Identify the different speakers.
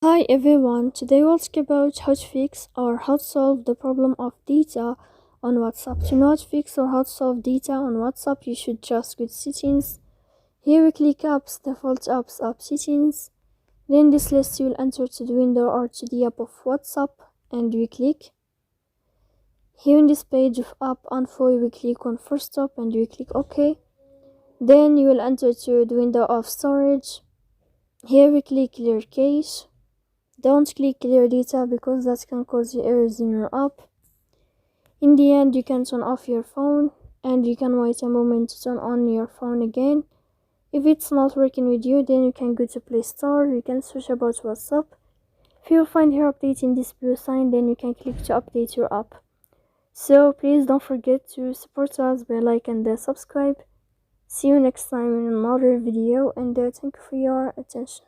Speaker 1: Hi everyone, today we'll talk about how to fix or how to solve the problem of data on WhatsApp. To know how to fix or how to solve data on WhatsApp, you should just go to settings. Here we click apps, default apps, app settings. Then this list you will enter to the window or to the app of WhatsApp and we click. Here in this page of app info, we click on first stop and we click OK. Then you will enter to the window of storage. Here we click clear cache. Don't click clear data because that can cause you errors in your app. In the end, you can turn off your phone and you can wait a moment to turn on your phone again. If it's not working with you, then you can go to Play Store, you can search about WhatsApp. If you find your update in this blue sign, then you can click to update your app. So please don't forget to support us by like and subscribe. See you next time in another video and thank you for your attention.